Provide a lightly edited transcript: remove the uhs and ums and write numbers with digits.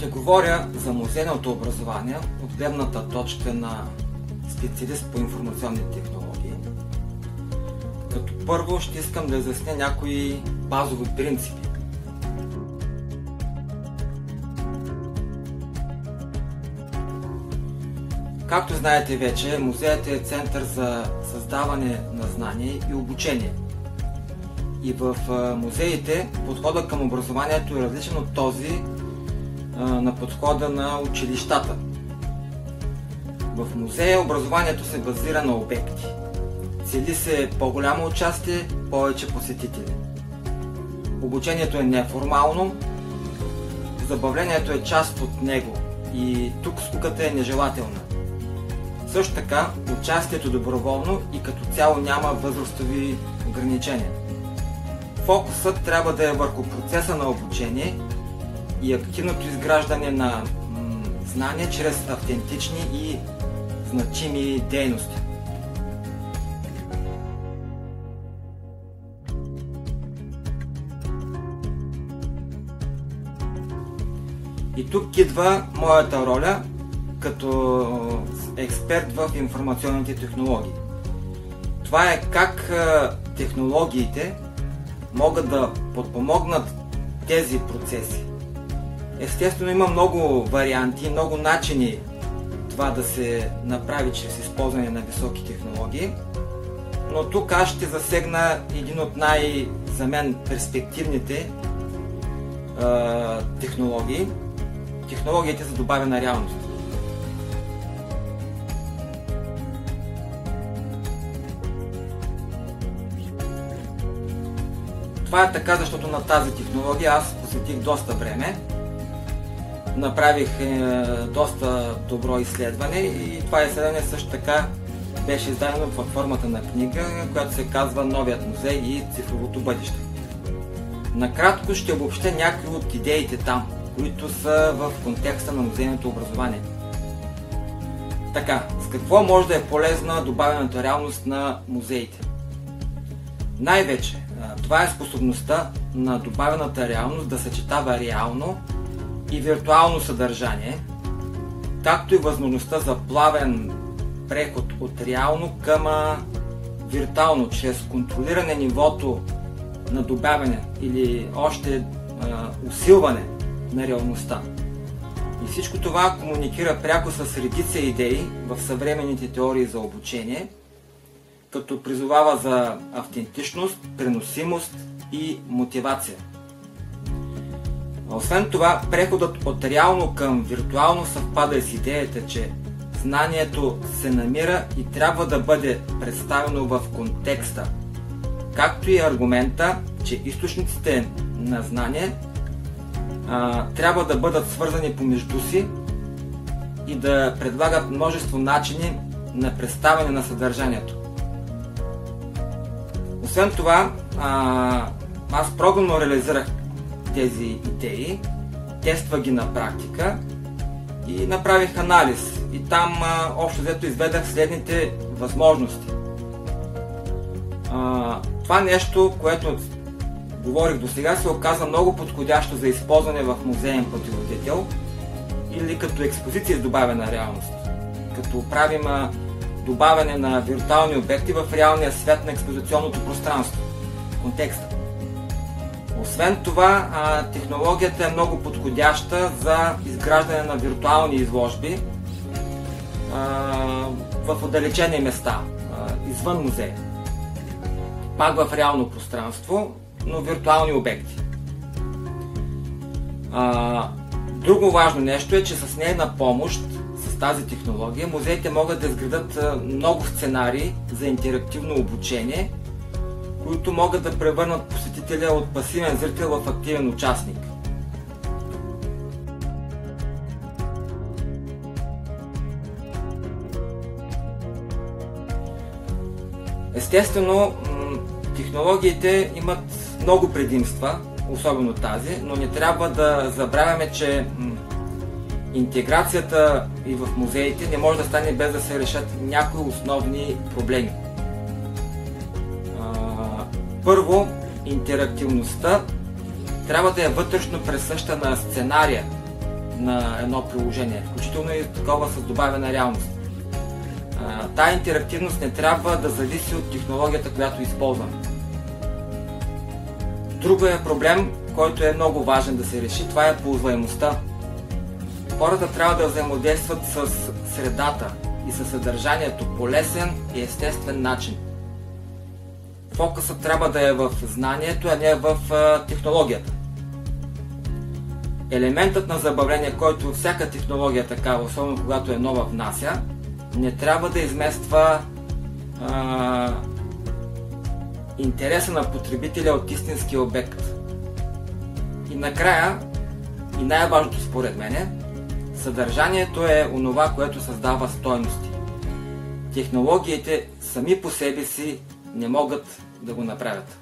Ще говоря за музейното образование от гледната точка на специалист по информационни технологии. Като първо ще искам да изясня някои базови принципи. Както знаете вече, музеят е център за създаване на знание и обучение. И в музеите подходът към образованието е различен от този на подхода на училищата. В музея образованието се базира на обекти. Цели се по-голямо участие, повече посетители. Обучението е неформално, забавлението е част от него и тук скуката е нежелателна. Също така, участието е доброволно и като цяло няма възрастови ограничения. Фокусът трябва да е върху процеса на обучение и активното изграждане на знания чрез автентични и значими дейности. И тук идва моята роля като експерт в информационните технологии. Това е как технологиите могат да подпомогнат тези процеси. Естествено има много варианти, много начини това да се направи чрез използване на високи технологии, но тук аз ще засегна един от за мен перспективните технологии. Технологиите за добавена реалност. Това е така, защото на тази технология аз посветих доста време. Направих доста добро изследване и това изследване също така беше издадено под формата на книга, която се казва "Новият музей и цифровото бъдеще". Накратко ще обобщя някои от идеите там, които са в контекста на музейното образование. Така, с какво може да е полезна добавената реалност на музеите? Най-вече, това е способността на добавената реалност да съчетава реално и виртуално съдържание, както и възможността за плавен преход от реално към виртуално, чрез контролиране нивото на добавяне или още усилване на реалността. И всичко това комуникира пряко с редица идеи в съвременните теории за обучение, като призовава за автентичност, преносимост и мотивация. Освен това, преходът от реално към виртуално съвпада и с идеята, че знанието се намира и трябва да бъде представено в контекста, както и аргумента, че източниците на знание трябва да бъдат свързани помежду си и да предлагат множество начини на представяне на съдържанието. Освен това, аз програмно реализирах тези идеи, тествах ги на практика и направих анализ. И там общо взето изведах следните възможности. Това нещо, което говорих до сега, се оказа много подходящо за използване в музеен пътеводител или като експозиция с добавена реалност, като правим добавяне на виртуални обекти в реалния свят на експозиционното пространство, контекста. Освен това, технологията е много подходяща за изграждане на виртуални изложби в отдалечени места, извън музея. Пак в реално пространство, но виртуални обекти. Друго важно нещо е, че с нейна помощ, с тази технология, музеите могат да изградат много сценарии за интерактивно обучение, които могат да превърнат посетителя от пасивен зрител в активен участник. Естествено, технологиите имат много предимства, особено тази, но не трябва да забравяме, че интеграцията и в музеите не може да стане без да се решат някои основни проблеми. Първо, интерактивността трябва да е вътрешно присъща на сценария на едно приложение, включително и такова с добавена реалност. Тая интерактивност не трябва да зависи от технологията, която използваме. Другият проблем, който е много важен да се реши, това е ползваемостта. Хората трябва да взаимодействат с средата и със съдържанието по лесен и естествен начин. Фокусът трябва да е в знанието, а не в технологията. Елементът на забавление, който всяка технология такава, особено когато е нова, внася, не трябва да измества интереса на потребителя от истинския обект. И накрая, и най-важното според мене, съдържанието е онова, което създава стойности. Технологиите сами по себе си не могат да го направят.